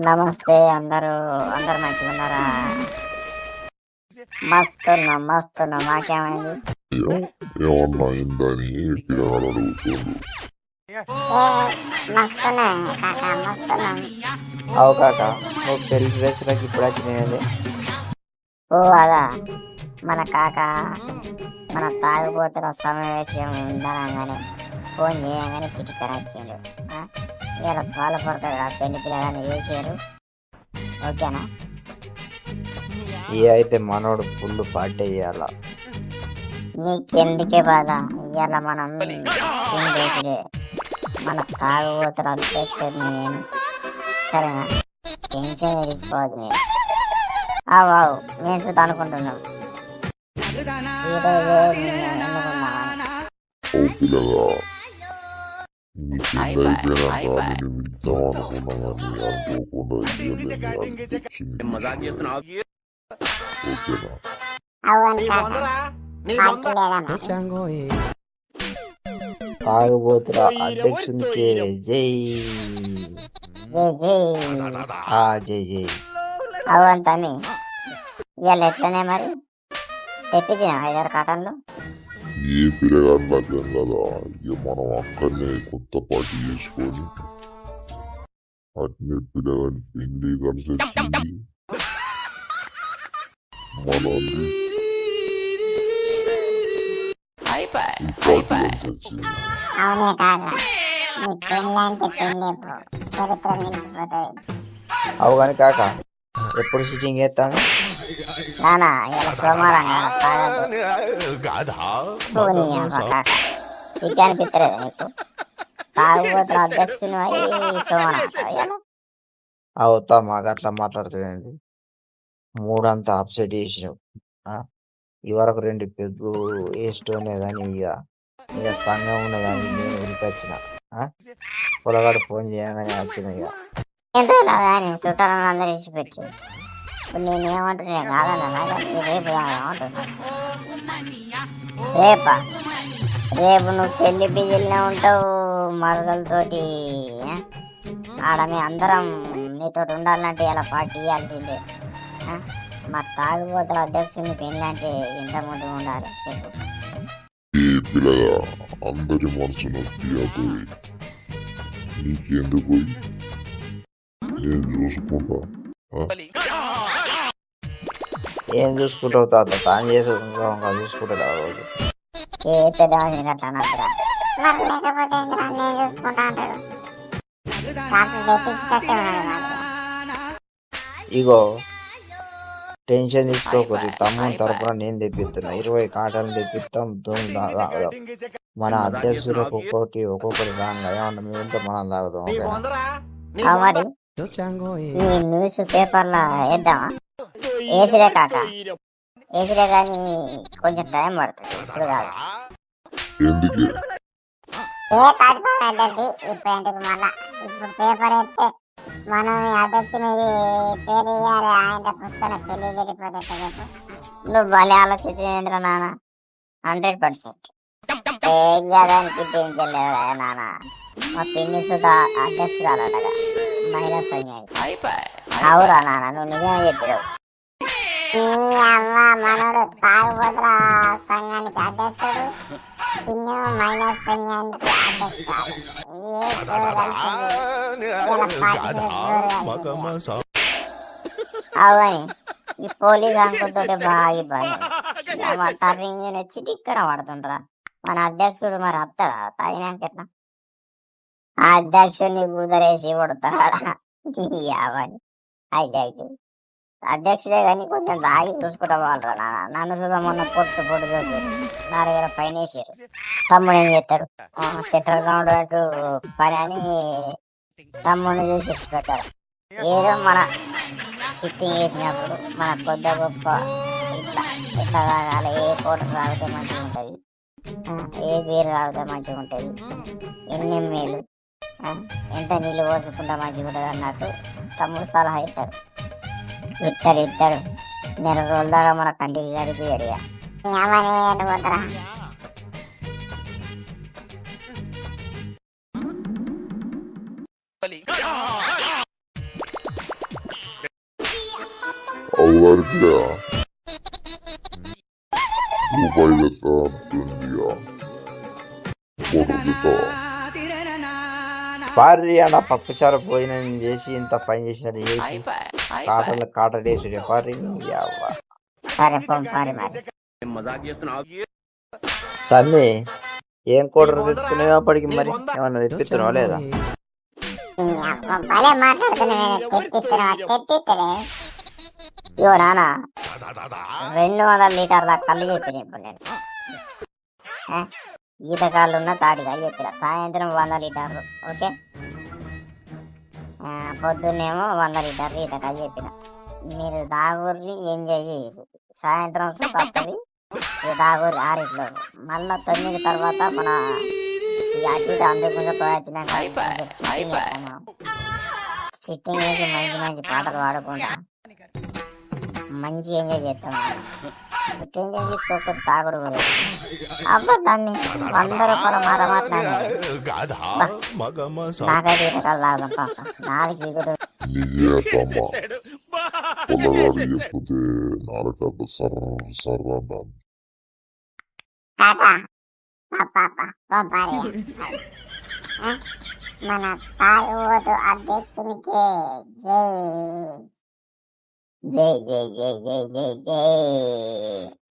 నమస్తే అందరూ అందరు మంచిగా ఉన్నారా? మస్తున్నాం మాకేమైంది? ఏమన్నా అయిందని పిల్లగాడు అడుగుతుండు. మస్తున్నాం కాకా మస్తున్నాం. అవు కాక నువ్వు పెళ్లి డ్రెస్సులకు ఇప్పుడు వచ్చినాయి. ఓ అదా మన కాక మన తాగుబోతుల సమావేశం ఉందనగానే ఫోన్ చేయగానే చిటికర వచ్చిండు. ఇలా పాల పడతాడు పెళ్లి పిల్లగాన్ని చేసారు. ఓకేనా? ఏ అయితే మనోడు ఫుల్ పార్టీ చేయాల. నీకెందుకే బాధ? ఇవాళ మనం చిందేసిరే మన తాగుబోతుల అధ్యక్షుడిని నేను. సరేనా? టెన్షన్ తీసుకోవద్దు మీరు. అవు నేను సుత అనుకుంటున్నాం ఈరోజు ఎన్నుకున్నామని. ఓ పిల్లగా నీ పెళ్ళి అయిపోయినాక నేను ఇద్దాం అనుకున్నా కానీ అనుకోకుండా ఇయ్యలేని అనిపించింది. ఓకేనా? అవును పార్టీ లేదమ్మా. తాగుబోతుల అధ్యక్షునికి జై. జై జై. అవంతని ఇవాళ ఎట్లనే మరి తెప్పించిన 5-6 కాటన్లు. ఏ పిల్లగాని లగ్గం కదా, ఇక మనం అక్కడనే కొత్త పార్టీ చేసుకొని అట్నే పిల్లగాని పెళ్లి కలిసి వచ్చింది. మనల్ని ఈ పార్టీ కలిసి వచ్చింది. అవునే కాక నీ పెళ్ళి అంటే పెళ్ళి చరిత్ర నిలిచిపోతుంది. అవు కానీ కాక ఎప్పుడు షూటింగ్ చేస్తాను? నానా ఇలా సోమవారం కాక చికెన్ అనిపిస్తలేదు నీకు? తాగుబోతుల అధ్యక్షుని అయి సోమవారం అవుతా మాకు అట్లా మాట్లాడుతుంది. మూడంతా అప్సెట్ చేసినావు. ఇవరకు 2 పెగ్గు వేస్తూనే కానీ ఇక సంఘం ఉన్నది కానీ నేను ఉరికొచ్చిన. పొలగాడు ఫోన్ చేయగానే వచ్చిన. ఏంటో చుట్టాలను అందరూ ఇచ్చిపెట్టి ఇప్పుడు నేను ఏమంటున్నా కాదన్నా రేపు ఏమంటున్నా. రేపు నువ్వు పెళ్లి బిజిల్నే ఉంటావు మరదలతోటి. ఆడ మీ అందరం నీతో ఉండాలంటే ఇలా పార్టీ ఇవ్వాల్సిందే. మా తాగుబోతుల అధ్యక్షుని పెళ్ళి అంటే ఎంత ముందు ఉండాలి చెప్పు. ఏ పిల్లగా అందరి మనసు నొప్పి అది నీకెందుకు? నేను చూసుకుంటా. ఏం చూసుకుంటావు తాత? తాను చేసుకుంటా చూసుకుంటా రోజు. ఏ పెద్ద మనిషిని అట్లా నచ్చరా? మరి లేకపోతే నేను చూసుకుంటా అంటాడు. తెప్పించేటట్టే ఉన్నాడు నాకు. ఇగో టెన్షన్ తీసుకోకూడదు. తమ్ముని తరపున నేను తెప్పిస్తున్నా. 20 కాటలు తెప్పిస్తాం. మన అధ్యక్షుడు ఒక్కొక్కటి రాగా ఏమన్నా మేమంతా మనం తాగుదాం. మరి ఈ న్యూస్ పేపర్లో వేద్దామా? వేసిరే కాక వేసిరే కానీ కొంచెం టైం పడుతుంది. ఇప్పుడు కాదు. ఎందుకే? ఇప్పుడు మళ్ళా ఇప్పుడు పేపర్ వేస్తే మనం అధ్యక్షుని పేరు వేయాలి. ఆయన పుస్తకం పెళ్లి జరిగిపోతే నువ్వు భలే ఆలోచించేంద్ర నాన్న. 100% ఏం కాదానికి టెన్షన్ లేదా నాన్న. మా పిన్ని సుధా అధ్యక్షురాలటగా మహిళా సంఘం. అవురా నాన్న నువ్వు నిజమే చెప్పావు. మనోడు తాగుబోతుల సంఘానికి అధ్యక్షుడు, పిన్ని మహిళా సంఘానికి అధ్యక్షురాలు. అవని ఈ పోలీస్ అంకులతో బాగా ఇబ్బంది. టర్నింగ్ వచ్చి ఇక్కడ పడుతుండ్రా. మన అధ్యక్షుడు మరి వస్తాడా? తాగినాక ఎట్లా ఆ అధ్యక్షుడిని కుదరేసి కొడతాడా? అవని అధ్యక్షుడే కానీ కొంచెం దాగి చూసుకుంటా వాళ్ళరా నాన్న. నన్ను చూద్దా మొన్న పొట్టు చూసారు. 4000 పైన వేసారు. తమ్ముడు ఏం చేస్తాడు? సెంట్రల్ గవర్నమెంట్ పని అని తమ్ముడిని చూసి పెట్టారు. ఏదో మన సిట్టింగ్ వేసినప్పుడు మన కొద్ద గొప్ప ఇట్లా తాగాలి. ఏ పూట తాగితే మంచిగా ఉంటుంది, ఏ బీరు తాగితే మంచిగా ఉంటుంది, ఎన్ని మేలు ఎంత నీళ్ళు పోసుకుంటా మంచిగా ఉంటుంది అన్నట్టు తమ్ముడు సలహా ఇస్తాడు. నెల రోజుల దాకా మన కంటికి గడిపోయాడు. పడితే రూపాయి తెస్తా అంటుందిగా ఫోటో తెస్తా పారి అన్న పప్పుచారు పోయిన చేసి ఇంత పని చేసినట్టు చేసి కాటలు వేసుడే పారి సరే పంపాలి మరి తమ్మి ఏం కూడరు తెచ్చుకునేవా అప్పటికి మరి ఏమన్నా తెప్పిస్తున్నావా లేదా భలే మాట్లాడుతున్నావు తెప్పిస్తలే ఇగో నాన్న 200 లీటర్ల కళ్ళు చెప్పిన ఇప్పుడు నేను ఈతకాళ్ళు ఉన్న తాటిగా చెప్పిన సాయంత్రం 100 లీటర్లు ఓకే పొద్దున్నేమో 100 లీటర్లు ఈతకాలు చెప్పిన మీరు దాగూరిని ఎంజాయ్ చేయరు సాయంత్రం తప్పది ఇక దాగూరి 6 మళ్ళా 9 తర్వాత మన అటు అందరు కొంచెం వచ్చినాక సిట్టింగ్ వేసి మంచి మంచి పాటలు పాడుకుంటా మంచి ఎంజాయ్ చేస్తాం ఎంజాయ్ తీసుకోకపోతే తాగుడు అబ్బా దాన్ని 100 రూపాయల మాట మాట్లాడారు నాకైతే ఈతకాలు తాగుదాం పాప 4 ఈగురు నిజే తమ్మ పొలగాడు చెప్తే నాలుగడ్డ సర్ర సర్ర అన్నాను మన తాగుబోతు అధ్యక్షునికి జై జై జై జై జై జై జై